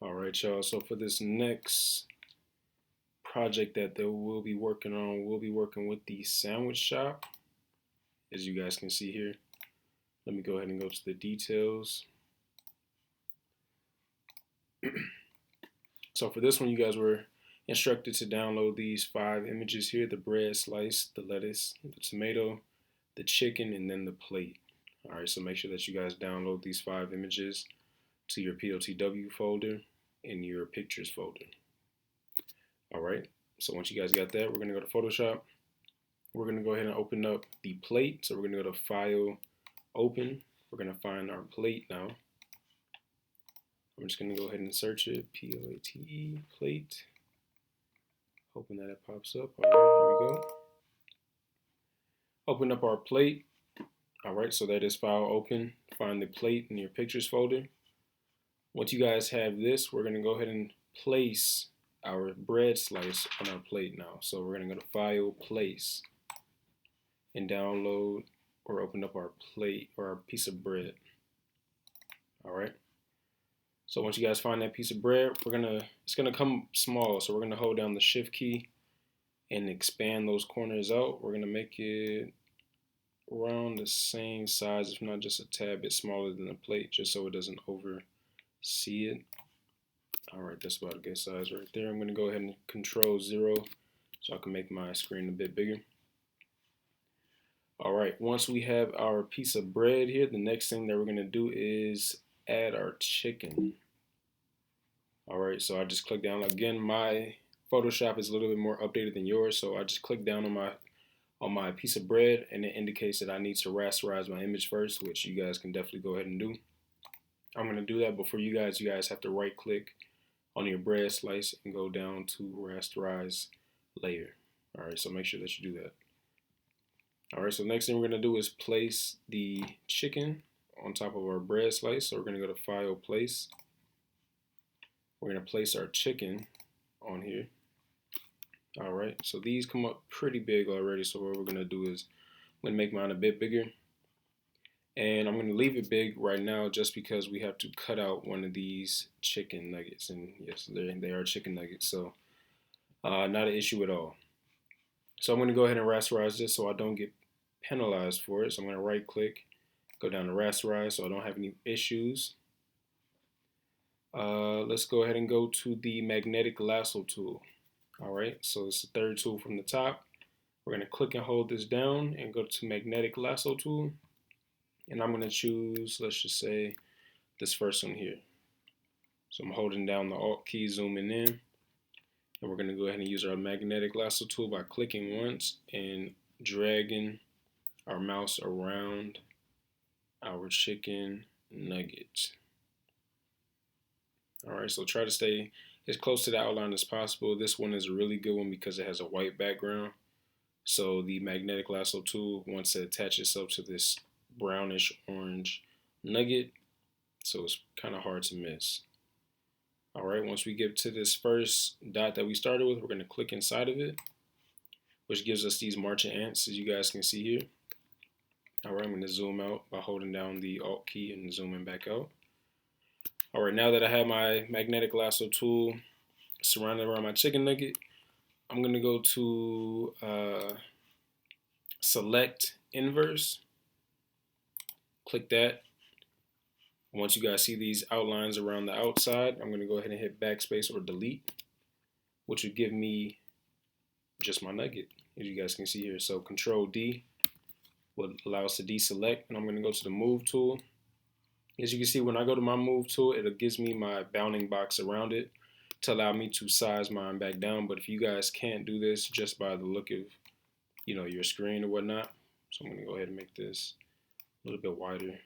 All right, y'all. So for this next project that we'll be working on, we'll be working with the sandwich shop, as you guys can see here. Let me go ahead and go to the details. So for this one, you guys were instructed to download these 5 images here: the bread slice, the lettuce, the tomato, the chicken, and then the plate. All right, so make sure that you guys download these 5 images to your POTW folder in your pictures folder. All right, so once you guys got that, we're gonna go to Photoshop. We're gonna go ahead and open up the plate. So we're gonna go to File, Open. We're gonna find our plate now. I'm just gonna go ahead and search it, P-L-A-T-E, plate. Hoping that it pops up. All right, here we go. Open up our plate. All right, so that is File, Open. Find the plate in your pictures folder. Once you guys have this, we're gonna go ahead and place our bread slice on our plate now. So we're gonna go to File, Place, and download or open up our plate or our piece of bread. All right. So once you guys find that piece of bread, it's gonna come small. So we're gonna hold down the Shift key and expand those corners out. We're gonna make it around the same size, if not just a tad bit smaller than the plate, just so it doesn't oversee it. All right, that's about a good size right there. I'm gonna go ahead and Control 0 so I can make my screen a bit bigger. All right, once we have our piece of bread here, the next thing that we're gonna do is add our chicken. All right, so I just click down. Again, my Photoshop is a little bit more updated than yours, so I just click down on my piece of bread, and it indicates that I need to rasterize my image first, which you guys can definitely go ahead and do. I'm gonna do that, but for you guys have to right click on your bread slice and go down to rasterize layer. All right, so make sure that you do that. All right, so next thing we're gonna do is place the chicken on top of our bread slice. So we're gonna go to File, Place. We're gonna place our chicken on here. All right, so these come up pretty big already. So what we're gonna do is I'm gonna make mine a bit bigger. And I'm gonna leave it big right now just because we have to cut out one of these chicken nuggets. And yes, they are chicken nuggets, so not an issue at all. So I'm gonna go ahead and rasterize this so I don't get penalized for it. So I'm gonna right click, go down to rasterize so I don't have any issues. Let's go ahead and go to the magnetic lasso tool. All right, so it's the third tool from the top. We're gonna click and hold this down and go to magnetic lasso tool. And I'm gonna choose, let's just say, this first one here. So I'm holding down the Alt key, zooming in. And we're gonna go ahead and use our magnetic lasso tool by clicking once and dragging our mouse around our chicken nugget. All right, so try to stay as close to the outline as possible. This one is a really good one because it has a white background. So the magnetic lasso tool wants to attach itself to this brownish orange nugget, so it's kind of hard to miss. All right, once we get to this first dot that we started with, we're going to click inside of it, which gives us these marching ants, as you guys can see here. All right, I'm going to zoom out by holding down the Alt key and zooming back out. All right, now that I have my magnetic lasso tool surrounded around my chicken nugget, I'm going to go to Select Inverse. Click that. Once you guys see these outlines around the outside, I'm going to go ahead and hit backspace or delete, which would give me just my nugget, as you guys can see here. So Control D will allow us to deselect, and I'm going to go to the Move tool. As you can see, when I go to my Move tool, it gives me my bounding box around it to allow me to size mine back down. But if you guys can't do this just by the look of, your screen or whatnot, so I'm going to go ahead and make this a little bit wider.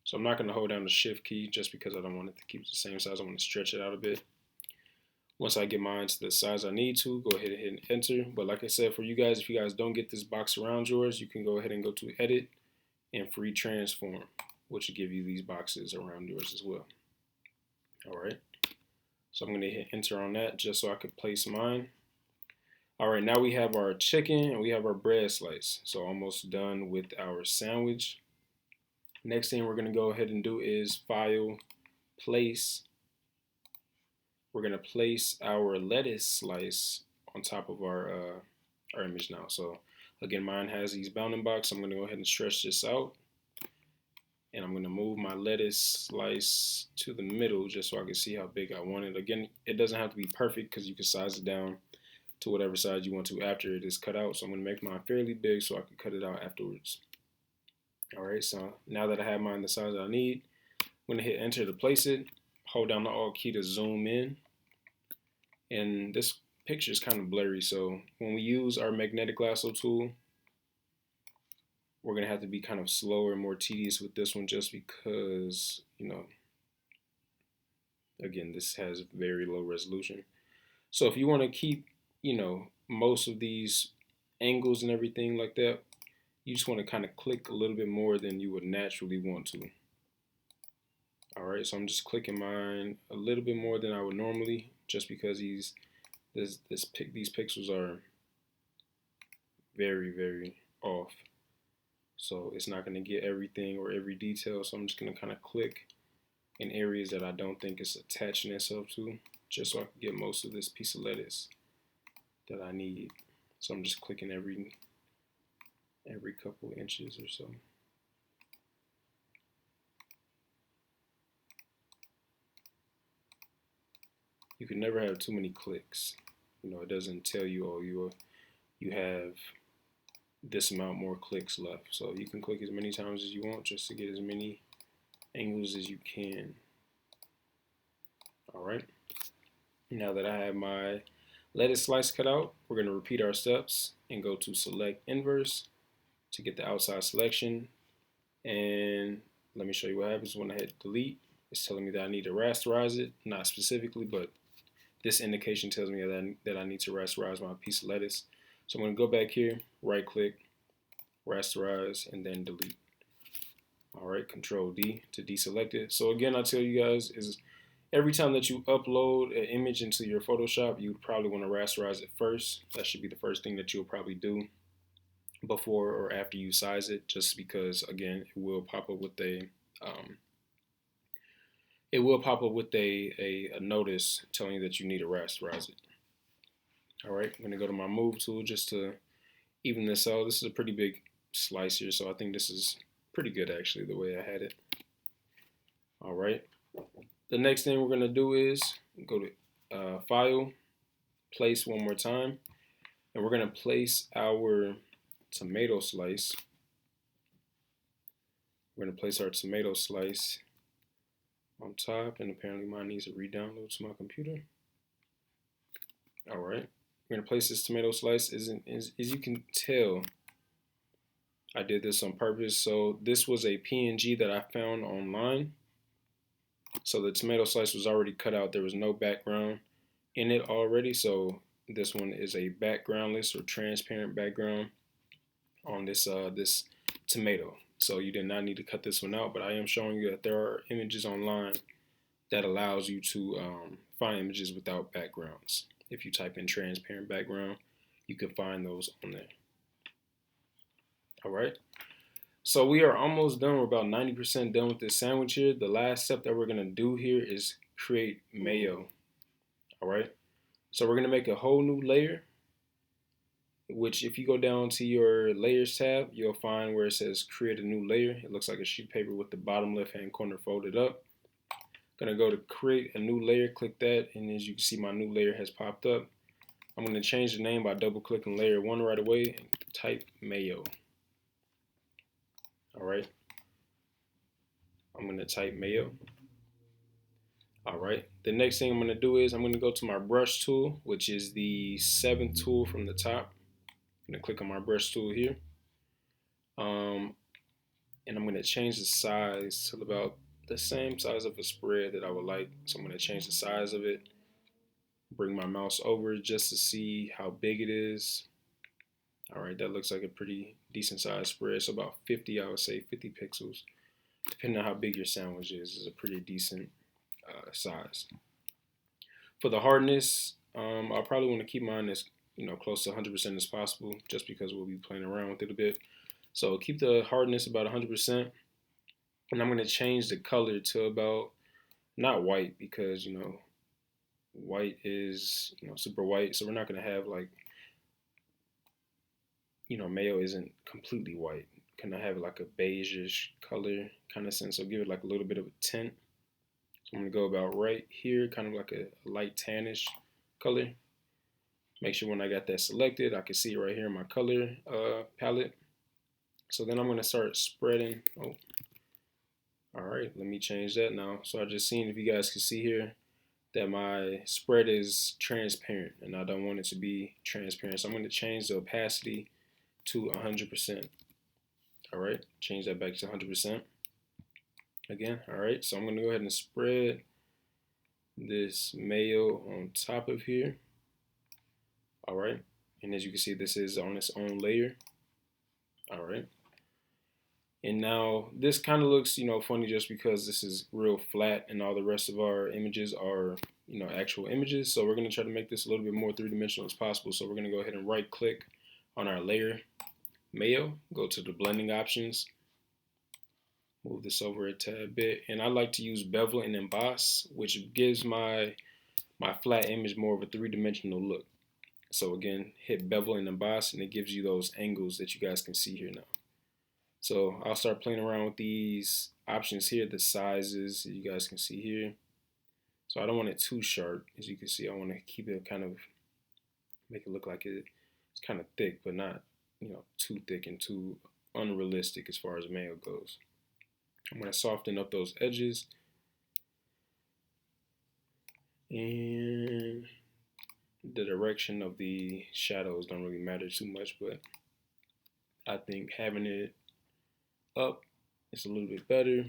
So I'm not going to hold down the Shift key just because I don't want it to keep the same size. I want to stretch it out a bit. Once I get mine to the size I need to, go ahead and hit Enter. But like I said, for you guys, if you guys don't get this box around yours, you can go ahead and go to Edit and Free Transform, which will give you these boxes around yours as well. All right. So I'm going to hit Enter on that just so I could place mine. All right, now we have our chicken and we have our bread slice. So almost done with our sandwich. Next thing we're going to go ahead and do is File, Place, we're gonna place our lettuce slice on top of our image now. So again, mine has these bounding box. I'm gonna go ahead and stretch this out, and I'm gonna move my lettuce slice to the middle just so I can see how big I want it. Again, it doesn't have to be perfect because you can size it down to whatever size you want to after it is cut out. So I'm gonna make mine fairly big so I can cut it out afterwards. All right, so now that I have mine the size that I need, I'm gonna hit enter to place it, hold down the alt key to zoom in, and this picture is kind of blurry, so when we use our magnetic lasso tool, we're gonna have to be kind of slower and more tedious with this one just because, again, this has very low resolution. So if you want to keep, most of these angles and everything like that, you just want to kind of click a little bit more than you would naturally want to. All right, so I'm just clicking mine a little bit more than I would normally, just because these pixels are very, very off. So it's not going to get everything or every detail. So I'm just going to kind of click in areas that I don't think it's attaching itself to, just so I can get most of this piece of lettuce that I need. So I'm just clicking every couple inches or so. You can never have too many clicks. It doesn't tell you, oh, you have this amount more clicks left. So you can click as many times as you want just to get as many angles as you can. All right. Now that I have my lettuce slice cut out, we're going to repeat our steps and go to select inverse to get the outside selection. And let me show you what happens when I hit delete. It's telling me that I need to rasterize it, not specifically, but this indication tells me that I need to rasterize my piece of lettuce. So I'm going to go back here, right click, rasterize, and then delete. All right, Control D to deselect it. So again, I tell you guys is every time that you upload an image into your Photoshop, you probably want to rasterize it first. That should be the first thing that you'll probably do before or after you size it, just because again, it will pop up with a notice telling you that you need to rasterize it. All right, I'm gonna go to my move tool just to even this out. This is a pretty big slice here, so I think this is pretty good actually the way I had it. All right, the next thing we're gonna do is go to File, Place one more time, and we're gonna place our tomato slice. We're gonna place our tomato slice on top, and apparently mine needs to re-download to my computer. All right, we're gonna place this tomato slice. As you can tell, I did this on purpose. So this was a PNG that I found online. So the tomato slice was already cut out. There was no background in it already. So this one is a backgroundless or transparent background on this this tomato. So you did not need to cut this one out, but I am showing you that there are images online that allows you to find images without backgrounds. If you type in transparent background, you can find those on there. All right. So we are almost done. We're about 90% done with this sandwich here. The last step that we're going to do here is create mayo. All right. So we're going to make a whole new layer, which if you go down to your layers tab, you'll find where it says create a new layer. It looks like a sheet of paper with the bottom left-hand corner folded up. Gonna go to create a new layer, click that, and as you can see, my new layer has popped up. I'm gonna change the name by double clicking layer 1 right away and type mayo. All right, I'm gonna type mayo. All right, the next thing I'm gonna do is I'm gonna go to my brush tool, which is the 7th tool from the top. I'm gonna click on my brush tool here, and I'm gonna change the size to about the same size of a spread that I would like. So I'm gonna change the size of it, bring my mouse over just to see how big it is. All right, that looks like a pretty decent size spread. So about 50, I would say 50 pixels. Depending on how big your sandwich is a pretty decent size. For the hardness, I'll probably want to keep mine as close to 100% as possible, just because we'll be playing around with it a bit. So keep the hardness about 100%, and I'm going to change the color to about, not white, because white is, super white. So we're not gonna have like, mayo isn't completely white. Kind of have like a beigeish color kind of sense. So give it like a little bit of a tint. So I'm gonna go about right here, kind of like a light tannish color. Make sure when I got that selected, I can see it right here in my color palette. So then I'm gonna start spreading. Oh, all right, let me change that now. So I just seen, if you guys can see here, that my spread is transparent and I don't want it to be transparent. So I'm gonna change the opacity to 100%. All right, change that back to 100% again. All right, so I'm gonna go ahead and spread this mayo on top of here. All right, and as you can see, this is on its own layer. All right, and now this kind of looks, funny just because this is real flat and all the rest of our images are, actual images. So we're gonna try to make this a little bit more three-dimensional as possible. So we're gonna go ahead and right click on our layer mayo, go to the blending options, move this over a tad bit, and I like to use bevel and emboss, which gives my flat image more of a three-dimensional look. So again, hit bevel and emboss, and it gives you those angles that you guys can see here now. So I'll start playing around with these options here, the sizes that you guys can see here. So I don't want it too sharp. As you can see, I want to keep it kind of, make it look like it's kind of thick, but not, too thick and too unrealistic as far as mayo goes. I'm going to soften up those edges. And the direction of the shadows don't really matter too much, but I think having it up is a little bit better.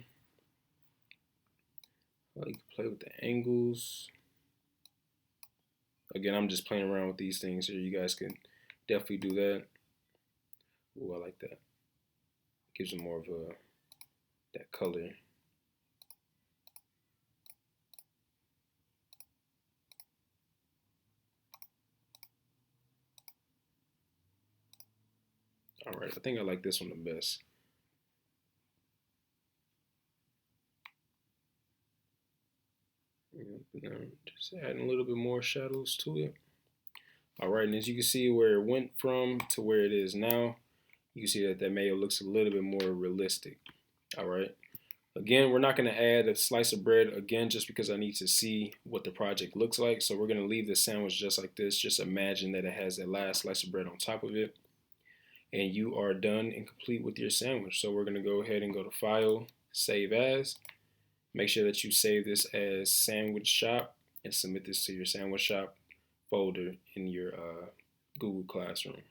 You can play with the angles. Again, I'm just playing around with these things here. You guys can definitely do that. Ooh, I like that. Gives them more of that color. All right, I think I like this one the best. Just adding a little bit more shadows to it. All right, and as you can see where it went from to where it is now, you can see that that mayo looks a little bit more realistic. All right. Again, we're not going to add a slice of bread again just because I need to see what the project looks like. So we're going to leave the sandwich just like this. Just imagine that it has that last slice of bread on top of it. And you are done and complete with your sandwich. So we're going to go ahead and go to File, Save As. Make sure that you save this as Sandwich Shop and submit this to your Sandwich Shop folder in your Google Classroom.